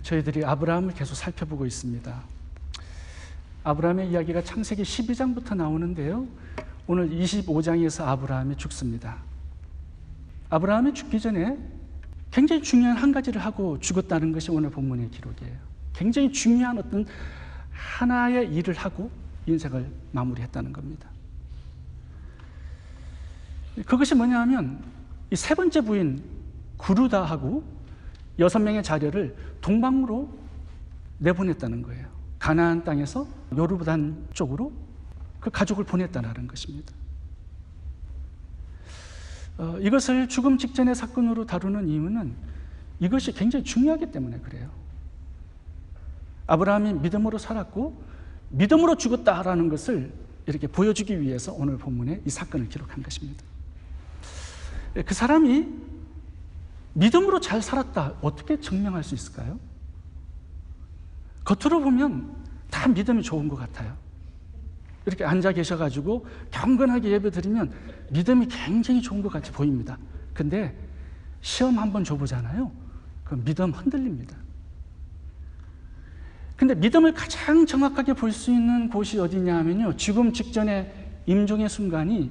저희들이 아브라함을 계속 살펴보고 있습니다. 아브라함의 이야기가 창세기 12장부터 나오는데요. 오늘 25장에서 아브라함이 죽습니다. 아브라함이 죽기 전에 굉장히 중요한 한 가지를 하고 죽었다는 것이 오늘 본문의 기록이에요. 굉장히 중요한 어떤 하나의 일을 하고 인생을 마무리했다는 겁니다. 그것이 뭐냐 하면 이 세 번째 부인 구르다하고 6명의 자녀를 동방으로 내보냈다는 거예요. 가나안 땅에서 요르단 쪽으로 그 가족을 보냈다는 것입니다. 이것을 죽음 직전의 사건으로 다루는 이유는 이것이 굉장히 중요하기 때문에 그래요. 아브라함이 믿음으로 살았고 믿음으로 죽었다라는 것을 이렇게 보여주기 위해서 오늘 본문에 이 사건을 기록한 것입니다. 그 사람이 믿음으로 잘 살았다, 어떻게 증명할 수 있을까요? 겉으로 보면 다 믿음이 좋은 것 같아요. 이렇게 앉아 계셔가지고 경건하게 예배 드리면 믿음이 굉장히 좋은 것 같이 보입니다. 근데 시험 한번 줘보잖아요. 그럼 믿음 흔들립니다. 근데 믿음을 가장 정확하게 볼 수 있는 곳이 어디냐 하면요, 죽음 직전의 임종의 순간이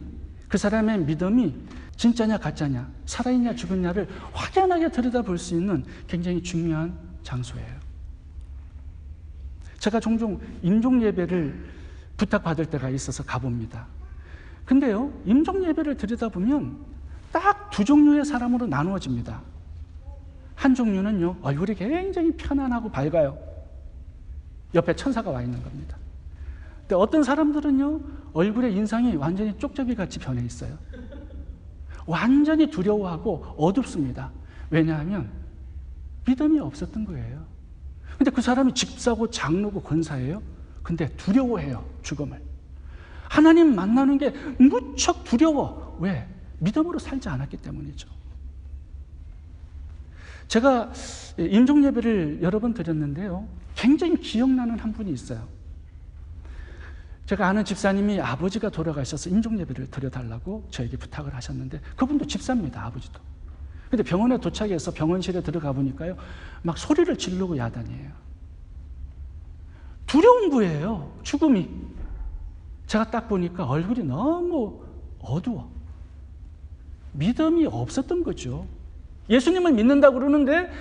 그 사람의 믿음이 진짜냐 가짜냐, 살아있냐 죽었냐를 확연하게 들여다볼 수 있는 굉장히 중요한 장소예요. 제가 종종 임종 예배를 부탁받을 때가 있어서 가봅니다. 근데요, 임종 예배를 들여다보면 딱 두 종류의 사람으로 나누어집니다. 한 종류는요, 얼굴이 굉장히 편안하고 밝아요. 옆에 천사가 와 있는 겁니다. 근데 어떤 사람들은요, 얼굴의 인상이 완전히 쪽잡이같이 변해 있어요. 완전히 두려워하고 어둡습니다. 왜냐하면 믿음이 없었던 거예요. 근데 그 사람이 집사고 장로고 권사예요. 근데 두려워해요, 죽음을. 하나님 만나는 게 무척 두려워. 왜? 믿음으로 살지 않았기 때문이죠. 제가 임종 예배를 여러 번 드렸는데요, 굉장히 기억나는 한 분이 있어요. 제가 아는 집사님이 아버지가 돌아가셔서 임종 예배를 드려달라고 저에게 부탁을 하셨는데, 그분도 집사입니다, 아버지도. 근데 병원에 도착해서 병원실에 들어가 보니까요, 막 소리를 지르고 야단이에요. 두려운 거예요, 죽음이. 제가 딱 보니까 얼굴이 너무 어두워. 믿음이 없었던 거죠. 예수님을 믿는다고 그러는데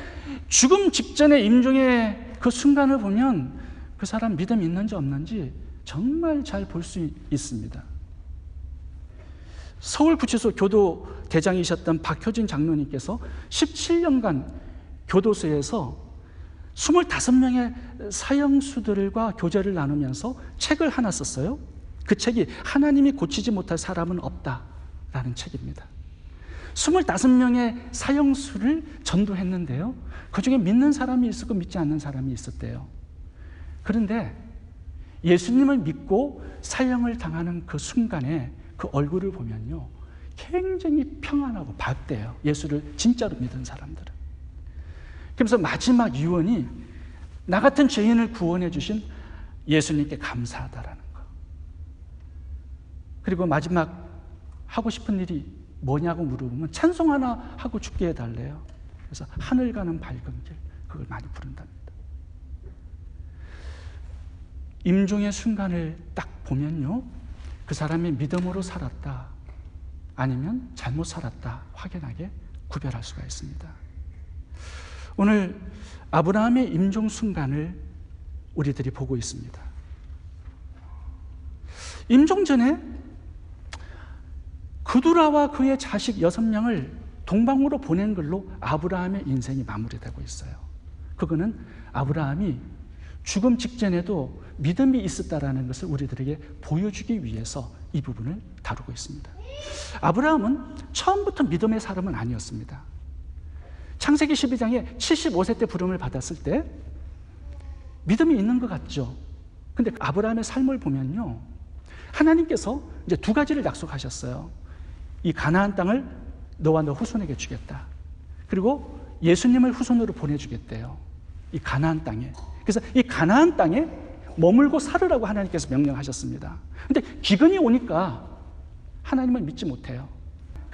죽음 직전의 임종의 그 순간을 보면 그 사람 믿음이 있는지 없는지 정말 잘 볼 수 있습니다. 서울구치소 교도 대장이셨던 박효진 장로님께서 17년간 교도소에서 25명의 사형수들과 교제를 나누면서 책을 하나 썼어요. 그 책이 하나님이 고치지 못할 사람은 없다라는 책입니다. 25명의 사형수를 전도했는데요, 그 중에 믿는 사람이 있었고 믿지 않는 사람이 있었대요. 그런데 예수님을 믿고 사형을 당하는 그 순간에 그 얼굴을 보면요, 굉장히 평안하고 밝대요. 예수를 진짜로 믿은 사람들은. 그래서 마지막 유언이 나 같은 죄인을 구원해 주신 예수님께 감사하다라는 거. 그리고 마지막 하고 싶은 일이 뭐냐고 물어보면 찬송 하나 하고 죽게 해달래요. 그래서 하늘 가는 밝은 길, 그걸 많이 부른답니다. 임종의 순간을 딱 보면요, 그 사람이 믿음으로 살았다, 아니면 잘못 살았다 확연하게 구별할 수가 있습니다. 오늘 아브라함의 임종 순간을 우리들이 보고 있습니다. 임종 전에 그두라와 그의 자식 6명을 동방으로 보낸 걸로 아브라함의 인생이 마무리되고 있어요. 그거는 아브라함이 죽음 직전에도 믿음이 있었다라는 것을 우리들에게 보여주기 위해서 이 부분을 다루고 있습니다. 아브라함은 처음부터 믿음의 사람은 아니었습니다. 창세기 12장에 75세 때 부름을 받았을 때 믿음이 있는 것 같죠. 근데 아브라함의 삶을 보면요, 하나님께서 이제 두 가지를 약속하셨어요. 이 가나안 땅을 너와 너 후손에게 주겠다. 그리고 예수님을 후손으로 보내주겠대요, 이 가나안 땅에. 그래서 이 가나안 땅에 머물고 살으라고 하나님께서 명령하셨습니다. 근데 기근이 오니까 하나님을 믿지 못해요.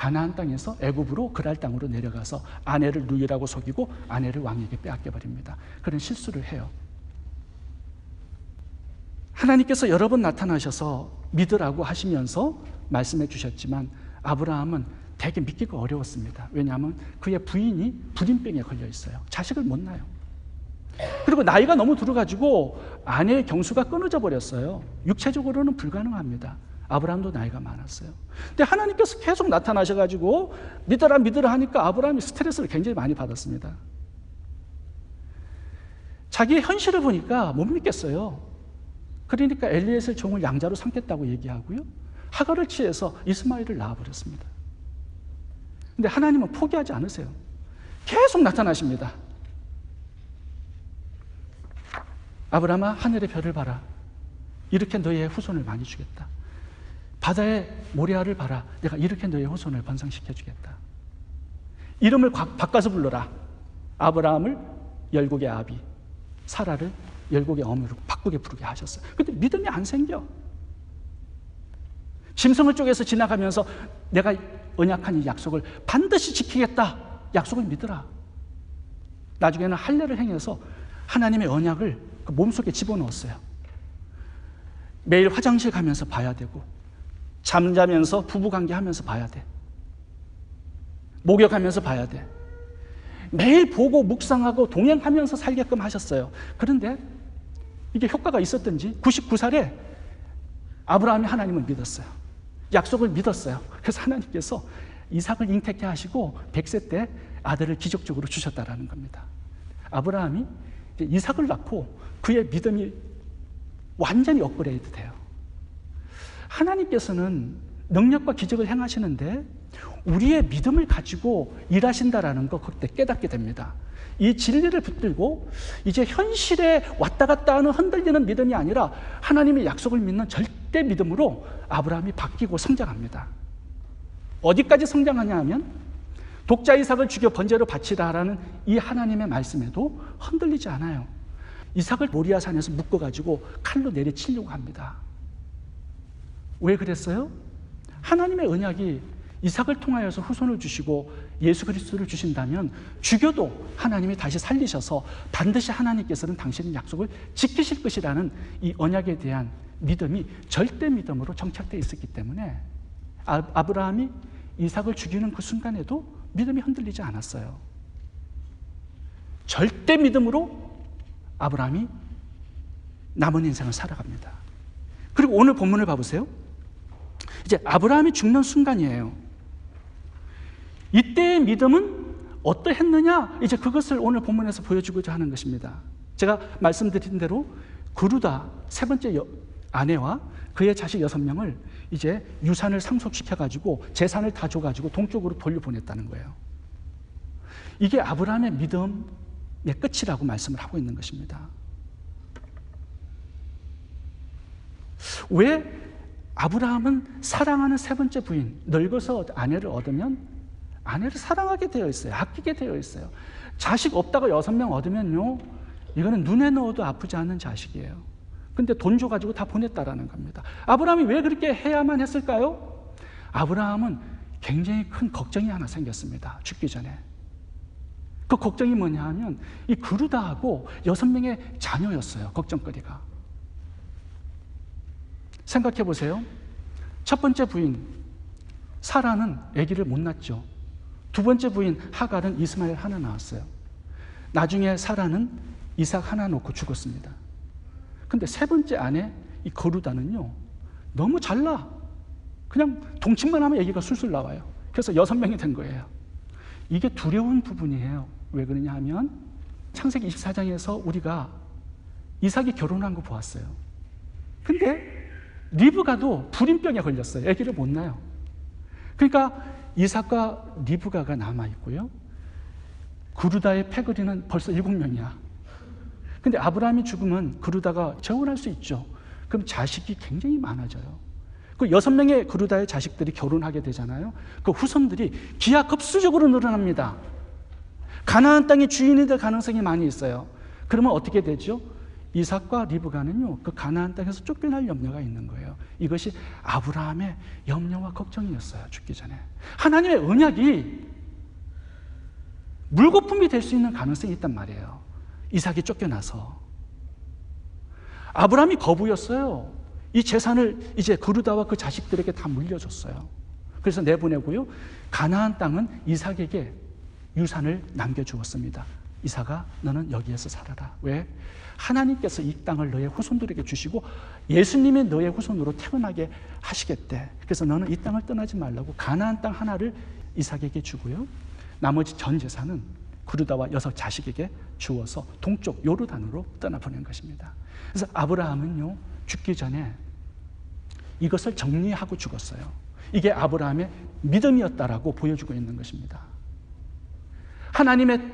가나안 땅에서 애굽으로 그랄 땅으로 내려가서 아내를 누이라고 속이고 아내를 왕에게 빼앗겨 버립니다. 그런 실수를 해요. 하나님께서 여러 번 나타나셔서 믿으라고 하시면서 말씀해 주셨지만 아브라함은 되게 믿기가 어려웠습니다. 왜냐하면 그의 부인이 불임병에 걸려 있어요. 자식을 못 낳아요. 그리고 나이가 너무 들어가지고 아내의 경수가 끊어져 버렸어요. 육체적으로는 불가능합니다. 아브라함도 나이가 많았어요. 근데 하나님께서 계속 나타나셔가지고 믿어라 믿으라 하니까 아브라함이 스트레스를 굉장히 많이 받았습니다. 자기의 현실을 보니까 못 믿겠어요. 그러니까 엘리에셀 종을 양자로 삼겠다고 얘기하고요. 하갈을 취해서 이스마엘을 낳아버렸습니다. 근데 하나님은 포기하지 않으세요. 계속 나타나십니다. 아브라함아, 하늘의 별을 봐라. 이렇게 너의 후손을 많이 주겠다. 바다의 모래알을 봐라. 내가 이렇게 너의 후손을 번성시켜 주겠다. 이름을 바꿔서 불러라. 아브라함을 열국의 아비, 사라를 열국의 어미로 바꾸게 부르게 하셨어요. 근데 믿음이 안 생겨. 짐승을 쪽에서 지나가면서 내가 언약한 이 약속을 반드시 지키겠다. 약속을 믿으라. 나중에는 할례를 행해서 하나님의 언약을 그 몸속에 집어넣었어요. 매일 화장실 가면서 봐야 되고, 잠자면서 부부관계하면서 봐야 돼. 목욕하면서 봐야 돼. 매일 보고 묵상하고 동행하면서 살게끔 하셨어요. 그런데 이게 효과가 있었던지 99살에 아브라함이 하나님을 믿었어요. 약속을 믿었어요. 그래서 하나님께서 이삭을 잉태케 하시고 100세 때 아들을 기적적으로 주셨다라는 겁니다. 아브라함이 이삭을 낳고 그의 믿음이 완전히 업그레이드 돼요. 하나님께서는 능력과 기적을 행하시는데 우리의 믿음을 가지고 일하신다라는 거 그때 깨닫게 됩니다. 이 진리를 붙들고 이제 현실에 왔다 갔다 하는 흔들리는 믿음이 아니라 하나님의 약속을 믿는 절대 믿음으로 아브라함이 바뀌고 성장합니다. 어디까지 성장하냐 하면 독자 이삭을 죽여 번제로 바치라라는 이 하나님의 말씀에도 흔들리지 않아요. 이삭을 모리아 산에서 묶어가지고 칼로 내리치려고 합니다. 왜 그랬어요? 하나님의 언약이 이삭을 통하여서 후손을 주시고 예수 그리스도를 주신다면 죽여도 하나님이 다시 살리셔서 반드시 하나님께서는 당신의 약속을 지키실 것이라는 이 언약에 대한 믿음이 절대 믿음으로 정착되어 있었기 때문에 아브라함이 이삭을 죽이는 그 순간에도 믿음이 흔들리지 않았어요. 절대 믿음으로 아브라함이 남은 인생을 살아갑니다. 그리고 오늘 본문을 봐보세요. 이제 아브라함이 죽는 순간이에요. 이때의 믿음은 어떠했느냐? 이제 그것을 오늘 본문에서 보여주고자 하는 것입니다. 제가 말씀드린 대로 그루다 세 번째 아내와 그의 자식 6명을 이제 유산을 상속시켜가지고 재산을 다 줘가지고 동쪽으로 돌려보냈다는 거예요. 이게 아브라함의 믿음의 끝이라고 말씀을 하고 있는 것입니다. 왜 아브라함은 사랑하는 세 번째 부인, 늙어서 아내를 얻으면 아내를 사랑하게 되어 있어요. 아끼게 되어 있어요. 자식 없다가 6명 얻으면요, 이거는 눈에 넣어도 아프지 않는 자식이에요. 근데 돈 줘가지고 다 보냈다라는 겁니다. 아브라함이 왜 그렇게 해야만 했을까요? 아브라함은 굉장히 큰 걱정이 하나 생겼습니다. 죽기 전에. 그 걱정이 뭐냐 하면 이 그루다하고 6명의 자녀였어요. 걱정거리가. 생각해 보세요. 첫 번째 부인 사라는 아기를 못 낳죠. 두 번째 부인 하갈은 이스마엘 하나 낳았어요. 나중에 사라는 이삭 하나 놓고 죽었습니다. 근데 세 번째 아내 이 거루다는요, 너무 잘나. 그냥 동침만 하면 아기가 술술 나와요. 그래서 6명이 된 거예요. 이게 두려운 부분이에요. 왜 그러냐 하면 창세기 24장에서 우리가 이삭이 결혼한 거 보았어요. 근데 리브가도 불임병에 걸렸어요. 아기를 못 낳아요. 그러니까 이삭과 리브가가 남아있고요, 그루다의 패거리는 벌써 7명이야. 근데 아브라함이 죽으면 그루다가 재혼할 수 있죠. 그럼 자식이 굉장히 많아져요. 그 6명의 그루다의 자식들이 결혼하게 되잖아요. 그 후손들이 기하급수적으로 늘어납니다. 가나안 땅의 주인이 될 가능성이 많이 있어요. 그러면 어떻게 되죠? 이삭과 리브가는요, 그 가나안 땅에서 쫓겨날 염려가 있는 거예요. 이것이 아브라함의 염려와 걱정이었어요. 죽기 전에. 하나님의 언약이 물거품이 될 수 있는 가능성이 있단 말이에요. 이삭이 쫓겨나서. 아브라함이 거부였어요. 이 재산을 이제 그루다와 그 자식들에게 다 물려줬어요. 그래서 내보내고요, 가나안 땅은 이삭에게 유산을 남겨주었습니다. 이삭아, 너는 여기에서 살아라. 왜? 하나님께서 이 땅을 너의 후손들에게 주시고 예수님이 너의 후손으로 태어나게 하시겠대. 그래서 너는 이 땅을 떠나지 말라고 가나안 땅 하나를 이삭에게 주고요, 나머지 전 재산은 그루다와 6 자식에게 주어서 동쪽 요르단으로 떠나보낸 것입니다. 그래서 아브라함은요, 죽기 전에 이것을 정리하고 죽었어요. 이게 아브라함의 믿음이었다라고 보여주고 있는 것입니다. 하나님의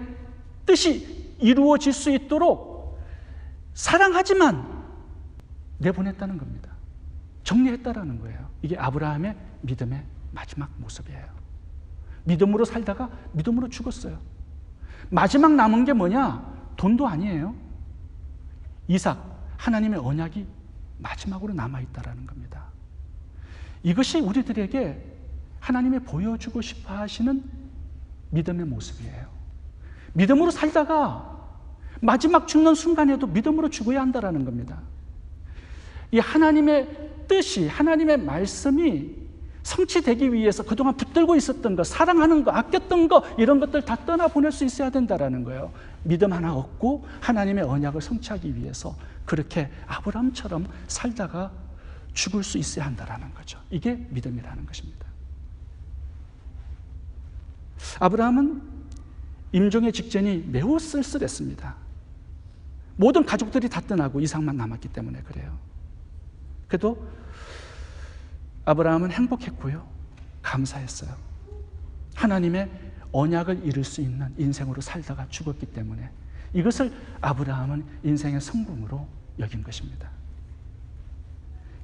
뜻이 이루어질 수 있도록 사랑하지만 내보냈다는 겁니다. 정리했다라는 거예요. 이게 아브라함의 믿음의 마지막 모습이에요. 믿음으로 살다가 믿음으로 죽었어요. 마지막 남은 게 뭐냐? 돈도 아니에요. 이삭, 하나님의 언약이 마지막으로 남아있다라는 겁니다. 이것이 우리들에게 하나님이 보여주고 싶어 하시는 믿음의 모습이에요. 믿음으로 살다가 마지막 죽는 순간에도 믿음으로 죽어야 한다는 겁니다. 이 하나님의 뜻이, 하나님의 말씀이 성취되기 위해서 그동안 붙들고 있었던 것, 사랑하는 것, 아꼈던 것, 이런 것들 다 떠나보낼 수 있어야 된다는 거예요. 믿음 하나 얻고 하나님의 언약을 성취하기 위해서 그렇게 아브라함처럼 살다가 죽을 수 있어야 한다는 거죠. 이게 믿음이라는 것입니다. 아브라함은 임종의 직전이 매우 쓸쓸했습니다. 모든 가족들이 다 떠나고 이삭만 남았기 때문에 그래요. 그래도 아브라함은 행복했고요, 감사했어요. 하나님의 언약을 이룰 수 있는 인생으로 살다가 죽었기 때문에 이것을 아브라함은 인생의 성공으로 여긴 것입니다.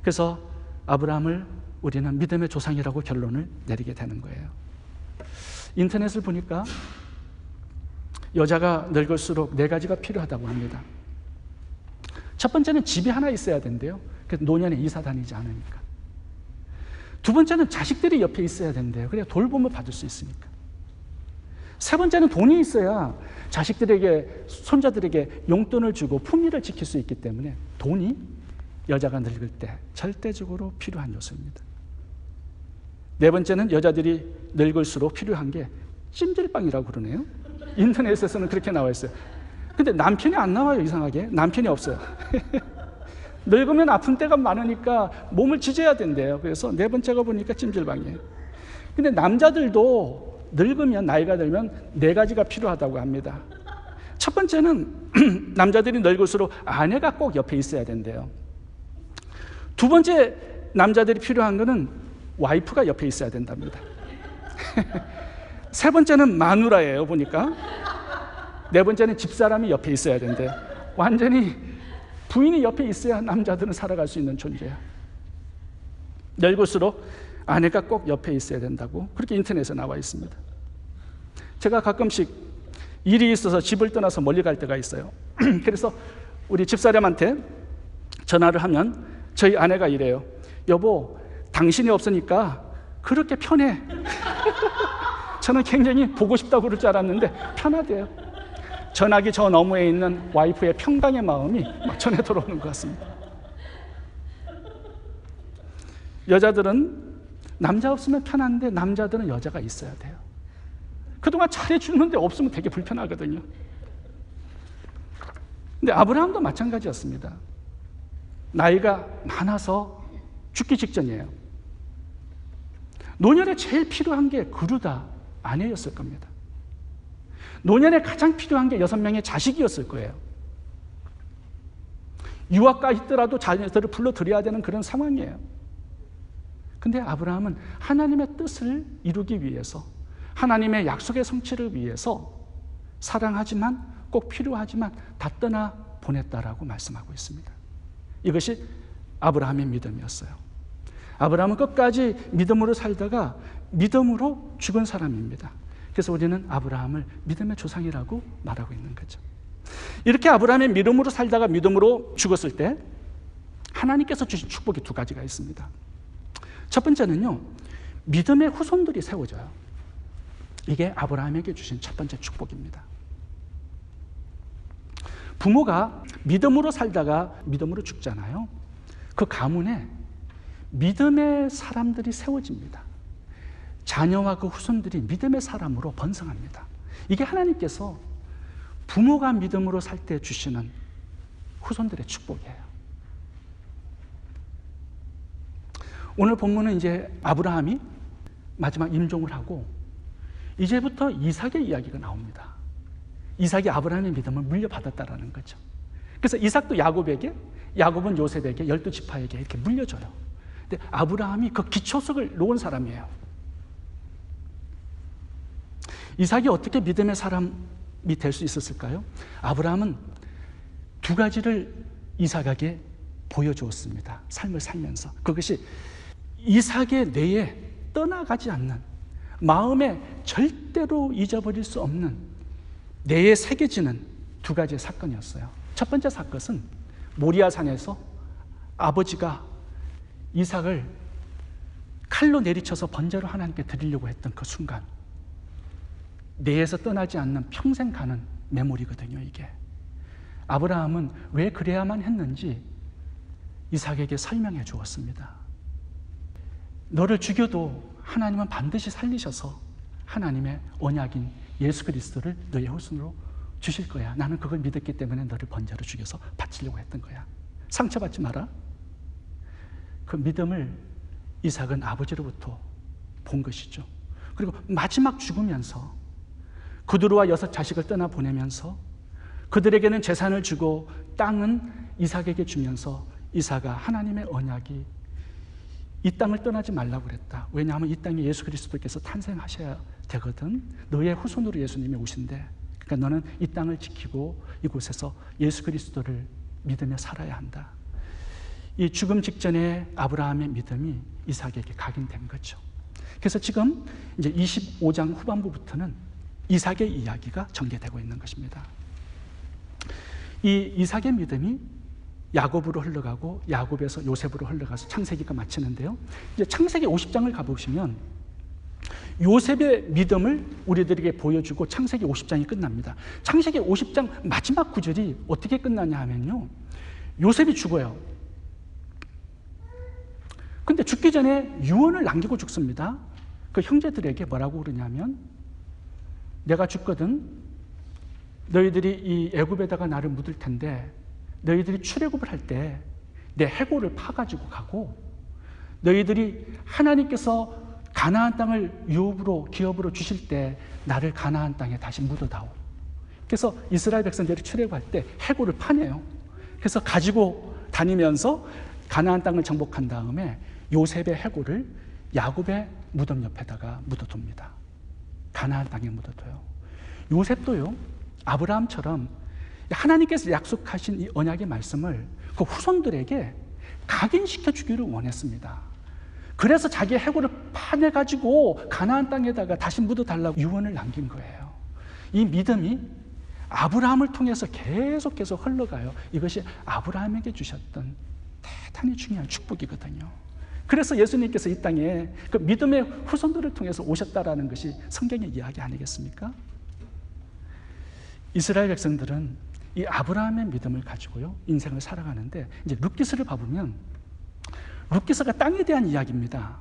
그래서 아브라함을 우리는 믿음의 조상이라고 결론을 내리게 되는 거예요. 인터넷을 보니까 여자가 늙을수록 4가지가 필요하다고 합니다. 첫 번째는 집이 하나 있어야 된대요. 그래서 노년에 이사 다니지 않으니까. 두 번째는 자식들이 옆에 있어야 된대요. 그래야 돌봄을 받을 수 있으니까. 세 번째는 돈이 있어야 자식들에게, 손자들에게 용돈을 주고 품위를 지킬 수 있기 때문에 돈이 여자가 늙을 때 절대적으로 필요한 요소입니다. 네 번째는 여자들이 늙을수록 필요한 게 찜질방이라고 그러네요. 인터넷에서는 그렇게 나와 있어요. 근데 남편이 안 나와요. 이상하게 남편이 없어요. 늙으면 아픈 때가 많으니까 몸을 지져야 된대요. 그래서 네 번째가 보니까 찜질방이에요. 근데 남자들도 늙으면, 나이가 들면 4가지가 필요하다고 합니다. 첫 번째는 남자들이 늙을수록 아내가 꼭 옆에 있어야 된대요. 두 번째 남자들이 필요한 거는 와이프가 옆에 있어야 된답니다. 세 번째는 마누라예요, 보니까. 네 번째는 집사람이 옆에 있어야 된대요. 완전히 부인이 옆에 있어야 남자들은 살아갈 수 있는 존재야. 늙을수록 아내가 꼭 옆에 있어야 된다고 그렇게 인터넷에 나와 있습니다. 제가 가끔씩 일이 있어서 집을 떠나서 멀리 갈 때가 있어요. 그래서 우리 집사람한테 전화를 하면 저희 아내가 이래요. 여보, 당신이 없으니까 그렇게 편해. 저는 굉장히 보고 싶다고 그럴 줄 알았는데 편하대요. 전화기 저 너머에 있는 와이프의 평강의 마음이 막 전해 들어오는 것 같습니다. 여자들은 남자 없으면 편한데 남자들은 여자가 있어야 돼요. 그동안 잘해주는데 없으면 되게 불편하거든요. 근데 아브라함도 마찬가지였습니다. 나이가 많아서 죽기 직전이에요. 노년에 제일 필요한 게 그루다 아내였을 겁니다. 노년에 가장 필요한 게 6명의 자식이었을 거예요. 유학가 있더라도 자녀들을 불러들여야 되는 그런 상황이에요. 근데 아브라함은 하나님의 뜻을 이루기 위해서, 하나님의 약속의 성취를 위해서 사랑하지만, 꼭 필요하지만 다 떠나 보냈다라고 말씀하고 있습니다. 이것이 아브라함의 믿음이었어요. 아브라함은 끝까지 믿음으로 살다가 믿음으로 죽은 사람입니다. 그래서 우리는 아브라함을 믿음의 조상이라고 말하고 있는 거죠. 이렇게 아브라함의 믿음으로 살다가 믿음으로 죽었을 때 하나님께서 주신 축복이 두 가지가 있습니다. 첫 번째는요, 믿음의 후손들이 세워져요. 이게 아브라함에게 주신 첫 번째 축복입니다. 부모가 믿음으로 살다가 믿음으로 죽잖아요. 그 가문에 믿음의 사람들이 세워집니다. 자녀와 그 후손들이 믿음의 사람으로 번성합니다. 이게 하나님께서 부모가 믿음으로 살 때 주시는 후손들의 축복이에요. 오늘 본문은 이제 아브라함이 마지막 임종을 하고 이제부터 이삭의 이야기가 나옵니다. 이삭이 아브라함의 믿음을 물려받았다라는 거죠. 그래서 이삭도 야곱에게, 야곱은 요셉에게, 12지파에게 이렇게 물려줘요. 근데 아브라함이 그 기초석을 놓은 사람이에요. 이삭이 어떻게 믿음의 사람이 될 수 있었을까요? 아브라함은 두 가지를 이삭에게 보여주었습니다. 삶을 살면서. 그것이 이삭의 뇌에 떠나가지 않는, 마음에 절대로 잊어버릴 수 없는, 뇌에 새겨지는 두 가지의 사건이었어요. 첫 번째 사건은 모리아산에서 아버지가 이삭을 칼로 내리쳐서 번제로 하나님께 드리려고 했던 그 순간, 뇌에서 떠나지 않는 평생 가는 메모리거든요. 이게 아브라함은 왜 그래야만 했는지 이삭에게 설명해 주었습니다. 너를 죽여도 하나님은 반드시 살리셔서 하나님의 언약인 예수 그리스도를 너의 후손으로 주실 거야. 나는 그걸 믿었기 때문에 너를 번제로 죽여서 바치려고 했던 거야. 상처받지 마라. 그 믿음을 이삭은 아버지로부터 본 것이죠. 그리고 마지막 죽으면서 그들과 6 자식을 떠나보내면서 그들에게는 재산을 주고 땅은 이삭에게 주면서 이삭아, 하나님의 언약이 이 땅을 떠나지 말라고 그랬다. 왜냐하면 이 땅에 예수 그리스도께서 탄생하셔야 되거든. 너의 후손으로 예수님이 오신대. 그러니까 너는 이 땅을 지키고 이곳에서 예수 그리스도를 믿으며 살아야 한다. 이 죽음 직전에 아브라함의 믿음이 이삭에게 각인된 거죠. 그래서 지금 이제 25장 후반부부터는 이삭의 이야기가 전개되고 있는 것입니다. 이 이삭의 믿음이 야곱으로 흘러가고 야곱에서 요셉으로 흘러가서 창세기가 마치는데요. 이제 창세기 50장을 가보시면 요셉의 믿음을 우리들에게 보여주고 창세기 50장이 끝납니다. 창세기 50장 마지막 구절이 어떻게 끝나냐 하면요, 요셉이 죽어요. 근데 죽기 전에 유언을 남기고 죽습니다. 그 형제들에게 뭐라고 그러냐면, 내가 죽거든 너희들이 이 애굽에다가 나를 묻을 텐데 너희들이 출애굽을 할 때 내 해골을 파가지고 가고, 너희들이 하나님께서 가나안 땅을 유업으로 기업으로 주실 때 나를 가나안 땅에 다시 묻어다오. 그래서 이스라엘 백성들이 출애굽할 때 해골을 파내요. 그래서 가지고 다니면서 가나안 땅을 정복한 다음에 요셉의 해골을 야곱의 무덤 옆에다가 묻어둡니다. 가나안 땅에 묻어둬요. 요셉도요, 아브라함처럼 하나님께서 약속하신 이 언약의 말씀을 그 후손들에게 각인시켜 주기를 원했습니다. 그래서 자기의 해골을 파내가지고 가나안 땅에다가 다시 묻어달라고 유언을 남긴 거예요. 이 믿음이 아브라함을 통해서 계속해서 흘러가요. 이것이 아브라함에게 주셨던 대단히 중요한 축복이거든요. 그래서 예수님께서 이 땅에 그 믿음의 후손들을 통해서 오셨다라는 것이 성경의 이야기 아니겠습니까? 이스라엘 백성들은 이 아브라함의 믿음을 가지고요, 인생을 살아가는데, 이제 룻기서를 봐보면 룻기서가 땅에 대한 이야기입니다.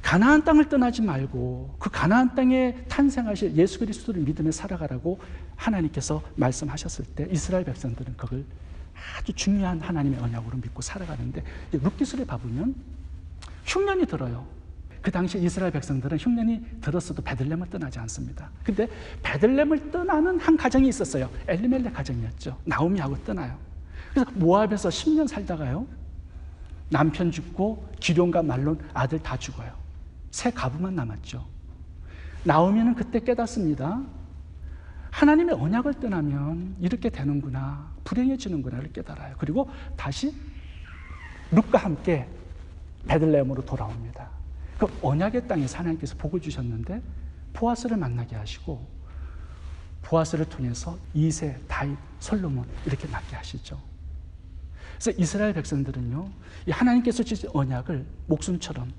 가나안 땅을 떠나지 말고 그 가나안 땅에 탄생하실 예수 그리스도를 믿으며 살아가라고 하나님께서 말씀하셨을 때 이스라엘 백성들은 그걸 아주 중요한 하나님의 언약으로 믿고 살아가는데, 룻기서를 봐보면 흉년이 들어요. 그 당시 이스라엘 백성들은 흉년이 들었어도 베들레헴을 떠나지 않습니다. 근데 베들레헴을 떠나는 한 가정이 있었어요. 엘리멜렉 가정이었죠. 나오미하고 떠나요. 그래서 모압에서 10년 살다가요, 남편 죽고 기럯과 말론 아들 다 죽어요. 새 가부만 남았죠. 나오미는 그때 깨닫습니다. 하나님의 언약을 떠나면 이렇게 되는구나, 불행해지는구나를 깨달아요. 그리고 다시 룻과 함께 베들레헴으로 돌아옵니다. 그 언약의 땅에서 하나님께서 복을 주셨는데 보아스를 만나게 하시고 보아스를 통해서 2세, 다윗, 솔로몬 이렇게 낳게 하시죠. 그래서 이스라엘 백성들은요, 이 하나님께서 주신 언약을 목숨처럼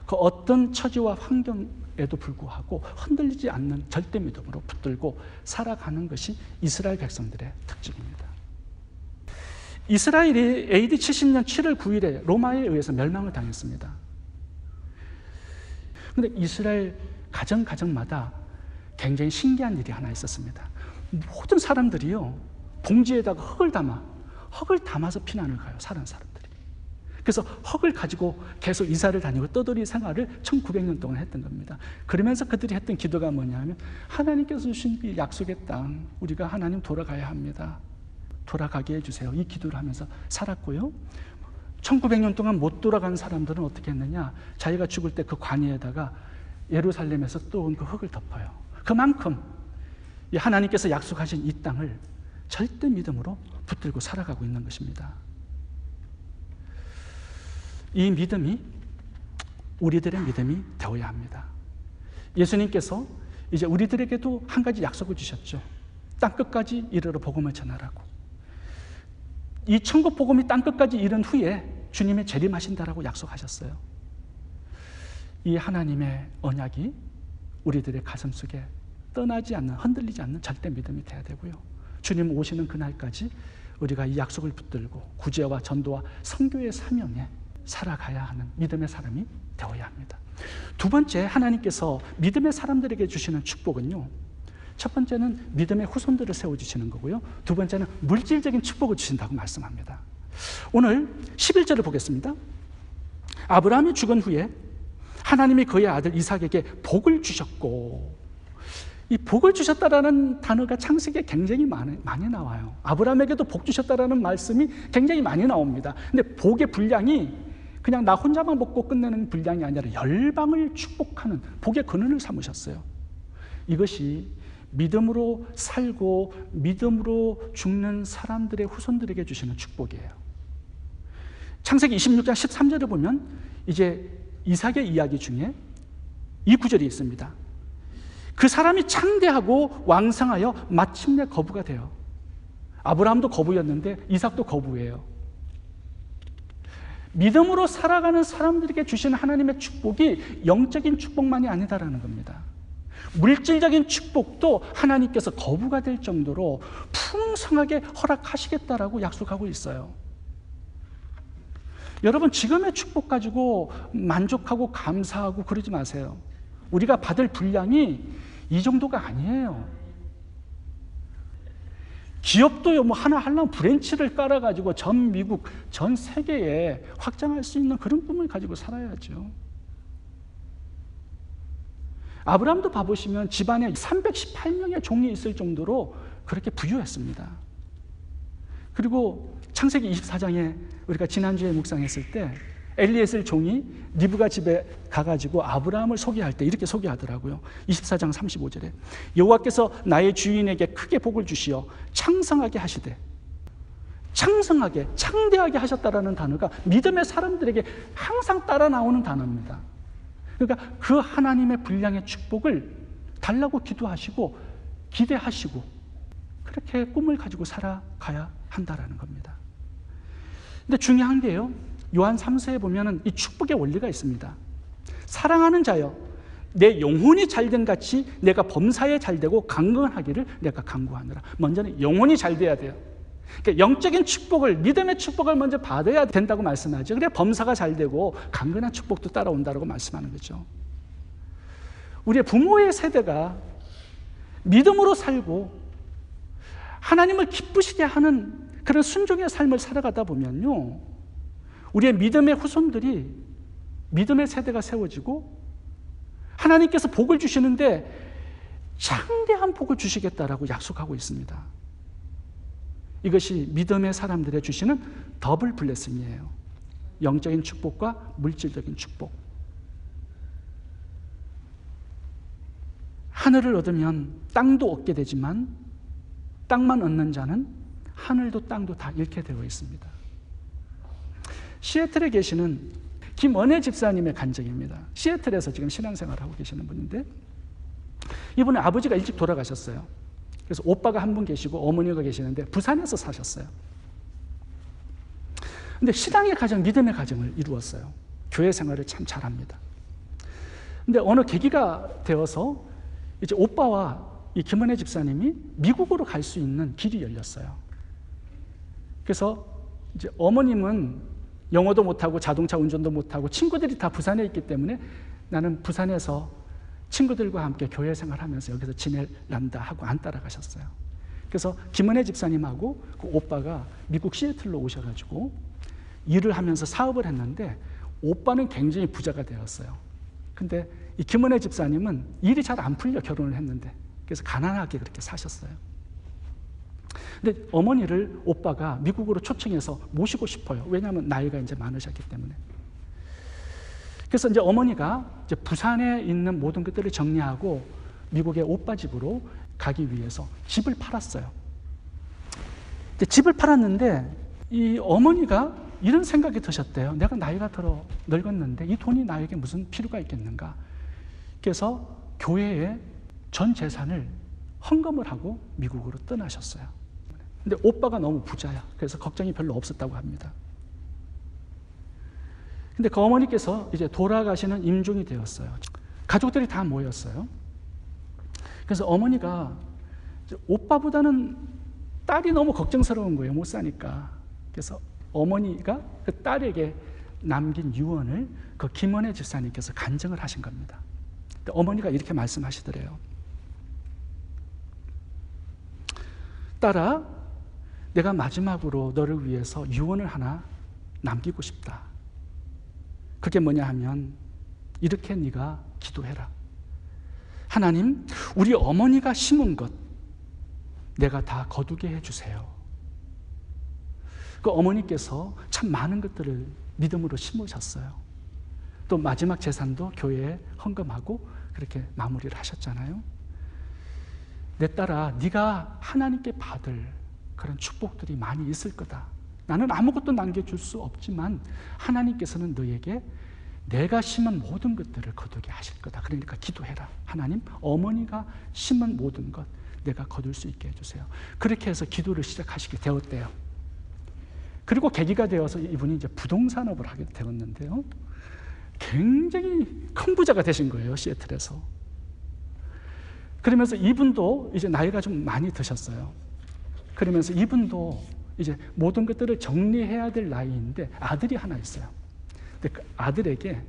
그 어떤 처지와 환경에도 불구하고 흔들리지 않는 절대 믿음으로 붙들고 살아가는 것이 이스라엘 백성들의 특징입니다. 이스라엘이 AD 70년 7월 9일에 로마에 의해서 멸망을 당했습니다. 그런데 이스라엘 가정마다 굉장히 신기한 일이 하나 있었습니다. 모든 사람들이요, 봉지에다가 흙을 담아서 피난을 가요. 사는 사람들이. 그래서 흙을 가지고 계속 이사를 다니고 떠돌이 생활을 1900년 동안 했던 겁니다. 그러면서 그들이 했던 기도가 뭐냐면, 하나님께서 주신 이 약속의 땅, 우리가 하나님 돌아가야 합니다. 돌아가게 해주세요. 이 기도를 하면서 살았고요. 1900년 동안 못 돌아간 사람들은 어떻게 했느냐, 자기가 죽을 때 그 관이에다가 예루살렘에서 떠온 그 흙을 덮어요. 그만큼 하나님께서 약속하신 이 땅을 절대 믿음으로 붙들고 살아가고 있는 것입니다. 이 믿음이 우리들의 믿음이 되어야 합니다. 예수님께서 이제 우리들에게도 한 가지 약속을 주셨죠. 땅끝까지 이르러 복음을 전하라고. 이 천국 복음이 땅끝까지 이른 후에 주님이 재림하신다라고 약속하셨어요. 이 하나님의 언약이 우리들의 가슴 속에 떠나지 않는, 흔들리지 않는 절대 믿음이 돼야 되고요. 주님 오시는 그날까지 우리가 이 약속을 붙들고 구제와 전도와 선교의 사명에 살아가야 하는 믿음의 사람이 되어야 합니다. 두 번째, 하나님께서 믿음의 사람들에게 주시는 축복은요, 첫 번째는 믿음의 후손들을 세워주시는 거고요, 두 번째는 물질적인 축복을 주신다고 말씀합니다. 오늘 11절을 보겠습니다. 아브라함이 죽은 후에 하나님이 그의 아들 이삭에게 복을 주셨고, 이 복을 주셨다라는 단어가 창세기에 굉장히 많이 나와요. 아브라함에게도 복 주셨다라는 말씀이 굉장히 많이 나옵니다. 근데 복의 분량이 그냥 나 혼자만 먹고 끝내는 분량이 아니라 열방을 축복하는 복의 근원을 삼으셨어요. 이것이 믿음으로 살고 믿음으로 죽는 사람들의 후손들에게 주시는 축복이에요. 창세기 26장 13절을 보면 이제 이삭의 이야기 중에 이 구절이 있습니다. 그 사람이 창대하고 왕성하여 마침내 거부가 돼요. 아브라함도 거부였는데 이삭도 거부예요. 믿음으로 살아가는 사람들에게 주시는 하나님의 축복이 영적인 축복만이 아니다라는 겁니다. 물질적인 축복도 하나님께서 거부가 될 정도로 풍성하게 허락하시겠다라고 약속하고 있어요. 여러분, 지금의 축복 가지고 만족하고 감사하고 그러지 마세요. 우리가 받을 분량이 이 정도가 아니에요. 기업도요, 뭐 하나 하려면 브랜치를 깔아가지고 전 미국, 전 세계에 확장할 수 있는 그런 꿈을 가지고 살아야죠. 아브라함도 봐보시면 집안에 318명의 종이 있을 정도로 그렇게 부유했습니다. 그리고 창세기 24장에 우리가 지난주에 묵상했을 때 엘리에셀 종이 리브가 집에 가가지고 아브라함을 소개할 때 이렇게 소개하더라고요. 24장 35절에 여호와께서 나의 주인에게 크게 복을 주시어 창성하게 하시되, 창성하게, 창대하게 하셨다라는 단어가 믿음의 사람들에게 항상 따라 나오는 단어입니다. 그러니까 그 하나님의 분량의 축복을 달라고 기도하시고 기대하시고 그렇게 꿈을 가지고 살아가야 한다라는 겁니다. 근데 중요한 게요, 요한 3서에 보면은 이 축복의 원리가 있습니다. 사랑하는 자여, 내 영혼이 잘된 같이 내가 범사에 잘되고 강건하기를 내가 간구하노라. 먼저는 영혼이 잘 돼야 돼요. 그러니까 영적인 축복을, 믿음의 축복을 먼저 받아야 된다고 말씀하죠. 그래야 범사가 잘 되고 강건한 축복도 따라온다고 말씀하는 거죠. 우리의 부모의 세대가 믿음으로 살고 하나님을 기쁘시게 하는 그런 순종의 삶을 살아가다 보면요, 우리의 믿음의 후손들이, 믿음의 세대가 세워지고 하나님께서 복을 주시는데 창대한 복을 주시겠다라고 약속하고 있습니다. 이것이 믿음의 사람들의 주시는 더블 블레싱이에요. 영적인 축복과 물질적인 축복. 하늘을 얻으면 땅도 얻게 되지만 땅만 얻는 자는 하늘도 땅도 다 잃게 되어 있습니다. 시애틀에 계시는 김은혜 집사님의 간증입니다. 시애틀에서 지금 신앙생활을 하고 계시는 분인데, 이분의 아버지가 일찍 돌아가셨어요. 그래서 오빠가 한 분 계시고 어머니가 계시는데 부산에서 사셨어요. 근데 신앙의 가정, 믿음의 가정을 이루었어요. 교회 생활을 참 잘합니다. 근데 어느 계기가 되어서 이제 오빠와 이 김은혜 집사님이 미국으로 갈 수 있는 길이 열렸어요. 그래서 이제 어머님은 영어도 못하고 자동차 운전도 못하고 친구들이 다 부산에 있기 때문에 나는 부산에서 친구들과 함께 교회 생활하면서 여기서 지낼란다 하고 안 따라가셨어요. 그래서 김은혜 집사님하고 그 오빠가 미국 시애틀로 오셔가지고 일을 하면서 사업을 했는데 오빠는 굉장히 부자가 되었어요. 근데 이 김은혜 집사님은 일이 잘 안 풀려 결혼을 했는데 그래서 가난하게 그렇게 사셨어요. 근데 어머니를 오빠가 미국으로 초청해서 모시고 싶어요. 왜냐하면 나이가 이제 많으셨기 때문에. 그래서 이제 어머니가 이제 부산에 있는 모든 것들을 정리하고 미국의 오빠 집으로 가기 위해서 집을 팔았어요. 집을 팔았는데 이 어머니가 이런 생각이 드셨대요. 내가 나이가 들어 늙었는데 이 돈이 나에게 무슨 필요가 있겠는가. 그래서 교회에 전 재산을 헌금을 하고 미국으로 떠나셨어요. 근데 오빠가 너무 부자야. 그래서 걱정이 별로 없었다고 합니다. 근데 그 어머니께서 이제 돌아가시는 임종이 되었어요. 가족들이 다 모였어요. 그래서 어머니가 오빠보다는 딸이 너무 걱정스러운 거예요. 못 사니까. 그래서 어머니가 그 딸에게 남긴 유언을 그 김은혜 집사님께서 간증을 하신 겁니다. 근데 어머니가 이렇게 말씀하시더래요. 딸아, 내가 마지막으로 너를 위해서 유언을 하나 남기고 싶다. 그게 뭐냐 하면 이렇게 네가 기도해라. 하나님, 우리 어머니가 심은 것 내가 다 거두게 해주세요. 그 어머니께서 참 많은 것들을 믿음으로 심으셨어요. 또 마지막 재산도 교회에 헌금하고 그렇게 마무리를 하셨잖아요. 내 딸아, 네가 하나님께 받을 그런 축복들이 많이 있을 거다. 나는 아무것도 남겨줄 수 없지만 하나님께서는 너에게 내가 심은 모든 것들을 거두게 하실 거다. 그러니까 기도해라. 하나님, 어머니가 심은 모든 것 내가 거둘 수 있게 해주세요. 그렇게 해서 기도를 시작하시게 되었대요. 그리고 계기가 되어서 이분이 이제 부동산업을 하게 되었는데요. 굉장히 큰 부자가 되신 거예요, 시애틀에서. 그러면서 이분도 이제 나이가 좀 많이 드셨어요. 그러면서 이분도 이제 모든 것들을 정리해야 될 나이인데 아들이 하나 있어요. 근데 그 아들에게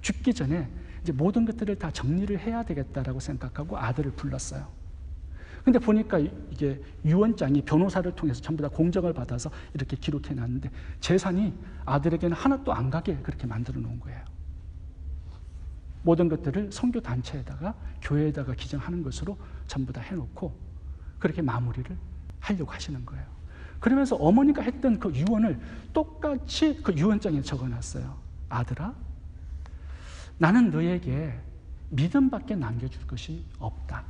죽기 전에 이제 모든 것들을 다 정리를 해야 되겠다라고 생각하고 아들을 불렀어요. 근데 보니까 이게 유언장이 변호사를 통해서 전부 다 공정을 받아서 이렇게 기록해 놨는데 재산이 아들에게는 하나도 안 가게 그렇게 만들어 놓은 거예요. 모든 것들을 선교 단체에다가 교회에다가 기증하는 것으로 전부 다 해놓고 그렇게 마무리를 하려고 하시는 거예요. 그러면서 어머니가 했던 그 유언을 똑같이 그 유언장에 적어놨어요. 아들아, 나는 너에게 믿음밖에 남겨줄 것이 없다.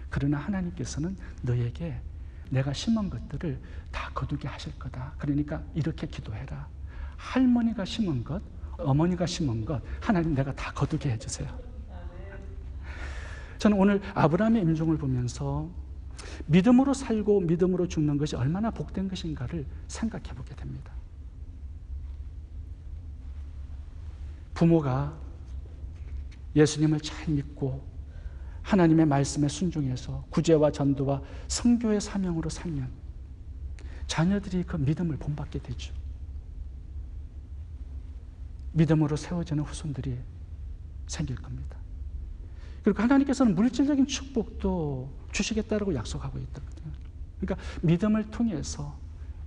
그러나 하나님께서는 너에게 내가 심은 것들을 다 거두게 하실 거다. 그러니까 이렇게 기도해라. 할머니가 심은 것, 어머니가 심은 것 하나님 내가 다 거두게 해주세요. 저는 오늘 아브라함의 임종을 보면서 믿음으로 살고 믿음으로 죽는 것이 얼마나 복된 것인가를 생각해 보게 됩니다. 부모가 예수님을 잘 믿고 하나님의 말씀에 순종해서 구제와 전도와 선교의 사명으로 살면 자녀들이 그 믿음을 본받게 되죠. 믿음으로 세워지는 후손들이 생길 겁니다. 그리고 하나님께서는 물질적인 축복도 주시겠다라고 약속하고 있거든요. 그러니까 믿음을 통해서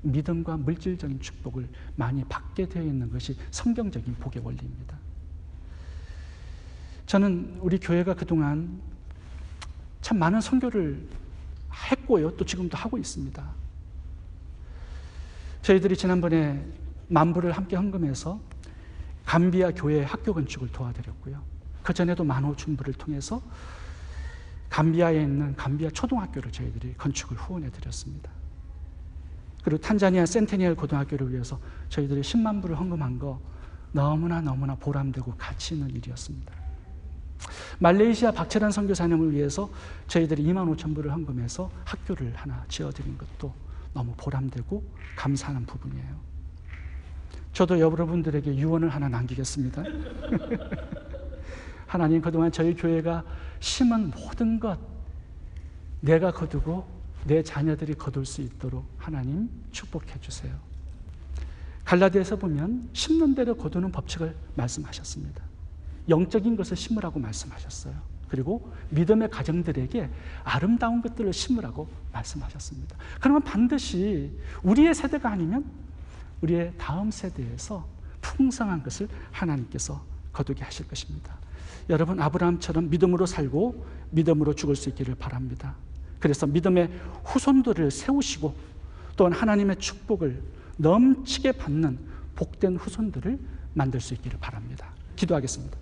믿음과 물질적인 축복을 많이 받게 되어 있는 것이 성경적인 복의 원리입니다. 저는 우리 교회가 그동안 참 많은 선교를 했고요. 또 지금도 하고 있습니다. 저희들이 지난번에 만불을 함께 헌금해서 감비아 교회 학교 건축을 도와드렸고요. 그 전에도 15,000불을 통해서 감비아에 있는 감비아 초등학교를 저희들이 건축을 후원해 드렸습니다. 그리고 탄자니아 센테니얼 고등학교를 위해서 저희들이 10만 불을 헌금한 거 너무나 보람되고 가치 있는 일이었습니다. 말레이시아 박철환 선교사님을 위해서 저희들이 25,000불을 헌금해서 학교를 하나 지어드린 것도 너무 보람되고 감사하는 부분이에요. 저도 여러분들에게 유언을 하나 남기겠습니다. 하나님, 그동안 저희 교회가 심은 모든 것 내가 거두고 내 자녀들이 거둘 수 있도록 하나님 축복해 주세요. 갈라디아서 보면 심는 대로 거두는 법칙을 말씀하셨습니다. 영적인 것을 심으라고 말씀하셨어요. 그리고 믿음의 가정들에게 아름다운 것들을 심으라고 말씀하셨습니다. 그러면 반드시 우리의 세대가 아니면 우리의 다음 세대에서 풍성한 것을 하나님께서 거두게 하실 것입니다. 여러분, 아브라함처럼 믿음으로 살고 믿음으로 죽을 수 있기를 바랍니다. 그래서 믿음의 후손들을 세우시고 또한 하나님의 축복을 넘치게 받는 복된 후손들을 만들 수 있기를 바랍니다. 기도하겠습니다.